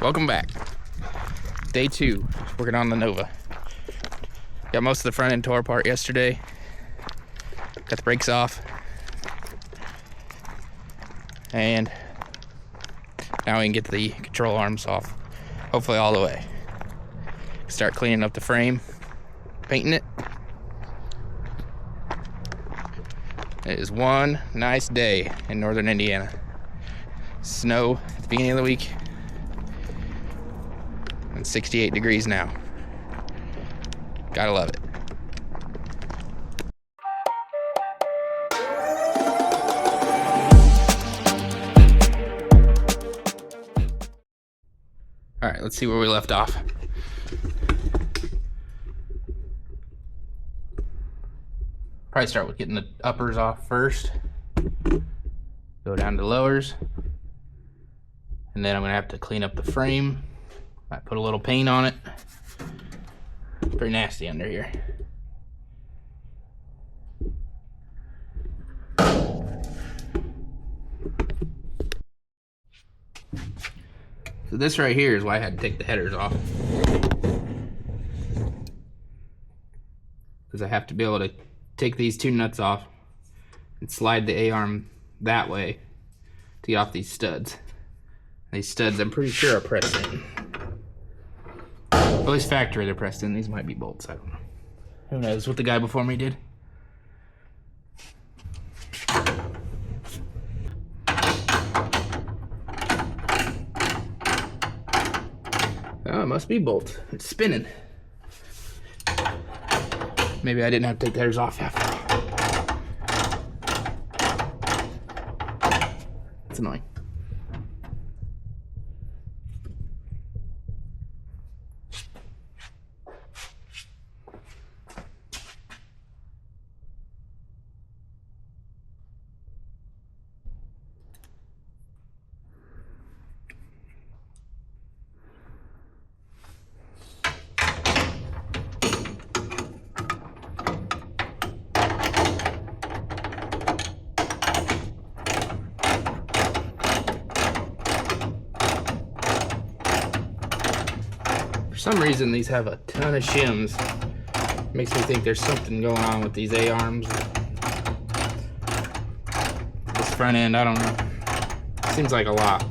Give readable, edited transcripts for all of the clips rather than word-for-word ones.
Welcome back. Day 2, working on the Nova. Got most of the front end tore apart yesterday. Got the brakes off. And now we can get the control arms off. Hopefully all the way. Start cleaning up the frame, painting it. It is one nice day in northern Indiana. Snow at the beginning of the week. And 68 degrees now. Gotta love it. All right, let's see where we left off. Probably start with getting the uppers off first. Go down to lowers. And then I'm gonna have to clean up the frame. Might put a little paint on it. Pretty nasty under here. So this right here is why I had to take the headers off. Because I have to be able to take these two nuts off and slide the A-arm that way to get off these studs. These studs I'm pretty sure are pressed in. At least factory they're pressed in. These might be bolts, I don't know. Who knows what the guy before me did. Oh, it must be bolts. It's spinning. Maybe I didn't have to take the headers off after all. It's annoying. For some reason these have a ton of shims. Makes me think there's something going on with these A-arms. This front end, I don't know. Seems like a lot.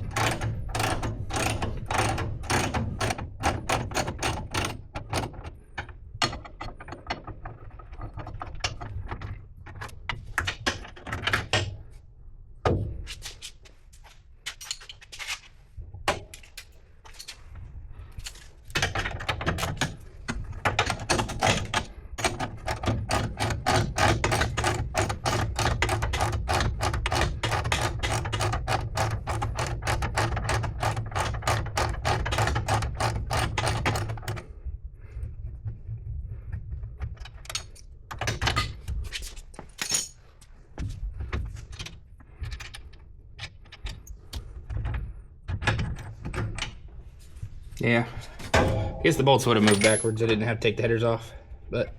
Yeah, I guess the bolts would have moved backwards. I didn't have to take the headers off, but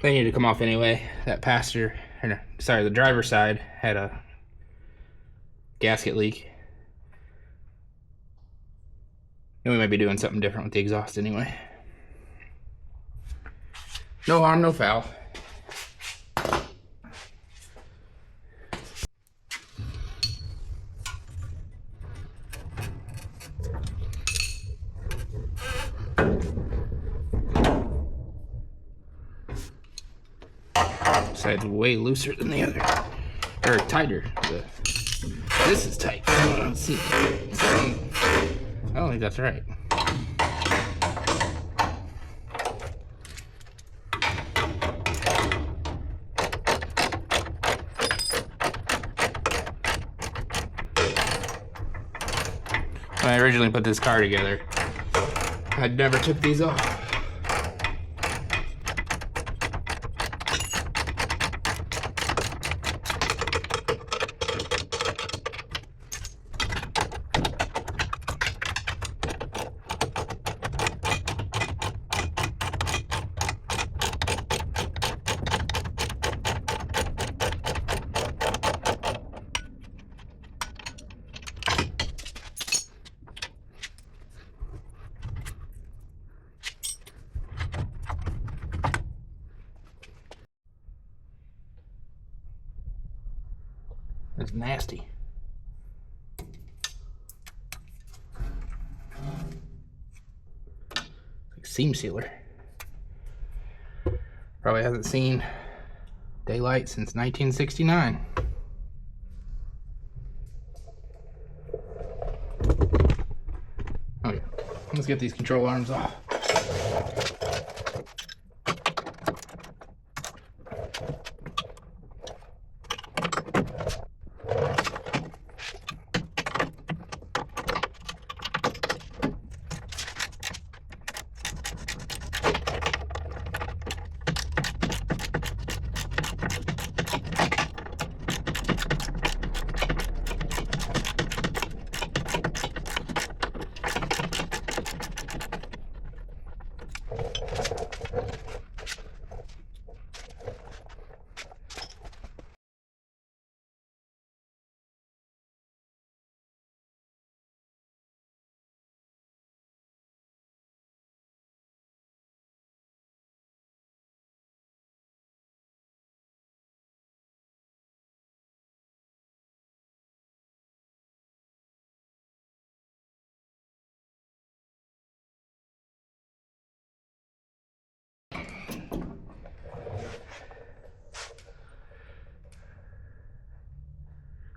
they needed to come off anyway. That passenger, or no, sorry, the driver's side had a gasket leak. And we might be doing something different with the exhaust anyway. No harm, no foul. Side's way looser than the other, or tighter. This is tight. Let's see. I don't think that's right. When I originally put this car together, I never took these off. nasty. Like seam sealer. Probably hasn't seen daylight since 1969. Oh yeah, let's get these control arms off.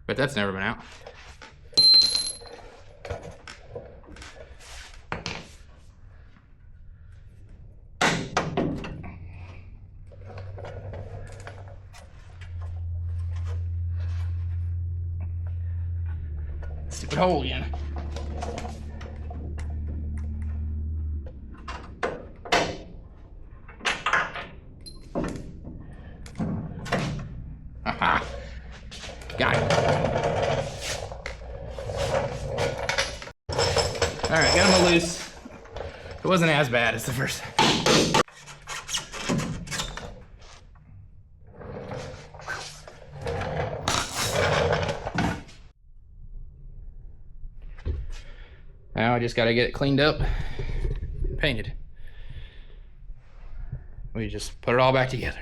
But that's never been out. Stupid hole again. Aha. Got it. Alright, got them loose. It wasn't as bad as the first time. Now I just got to get it cleaned up, painted. We just put it all back together.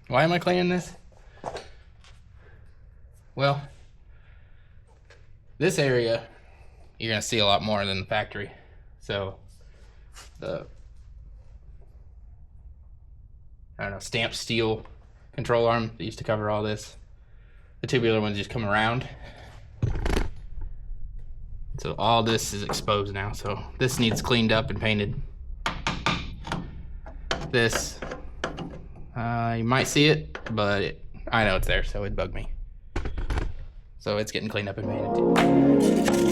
Why am I cleaning this? Well, this area you're gonna see a lot more than the factory. So the, I don't know, stamped steel control arm that used to cover all this. The tubular ones just come around. So all this is exposed now. So this needs cleaned up and painted. This, you might see it, but I know it's there, so it'd bug me. So it's getting cleaned up and painted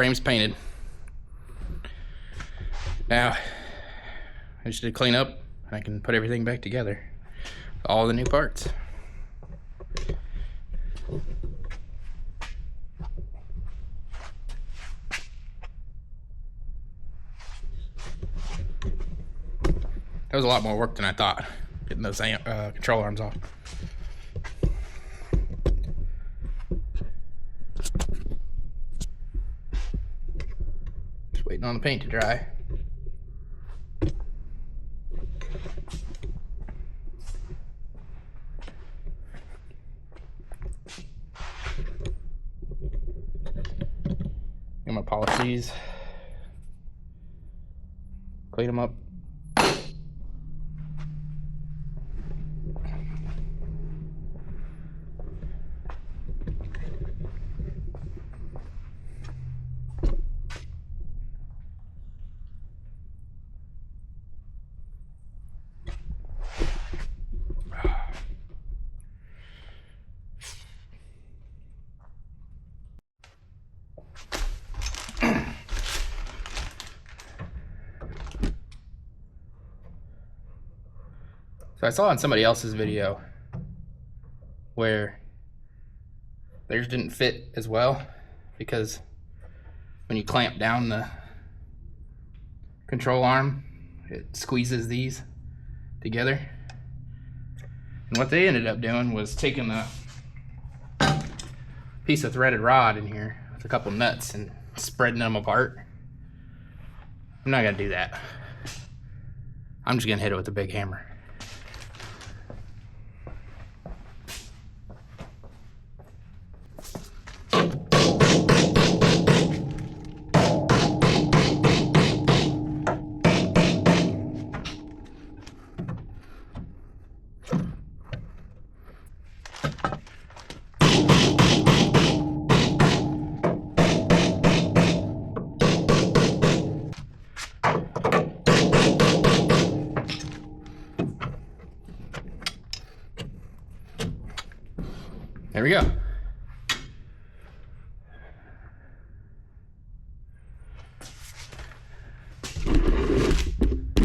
frame's painted. Now, I just need to clean up and I can put everything back together. All the new parts. That was a lot more work than I thought, getting those control arms off. Just waiting on the paint to dry. I'm gonna polish these, clean them up. So I saw in somebody else's video where theirs didn't fit as well because when you clamp down the control arm, it squeezes these together. And what they ended up doing was taking a piece of threaded rod in here with a couple nuts and spreading them apart. I'm not gonna do that. I'm just gonna hit it with a big hammer. There we go.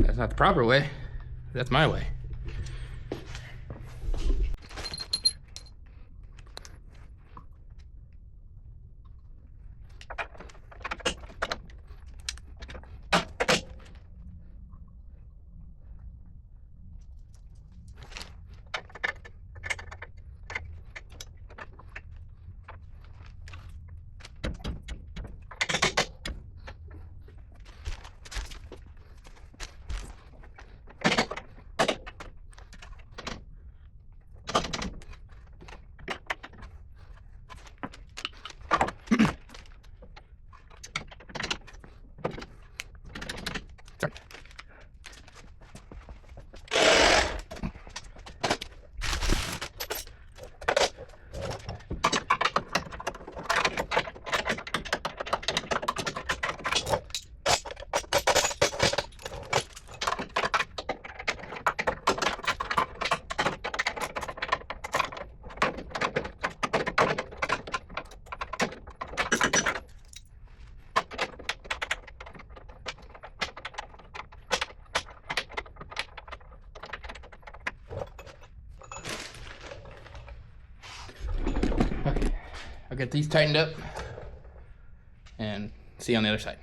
That's not the proper way. That's my way. Okay, I'll get these tightened up and see you on the other side.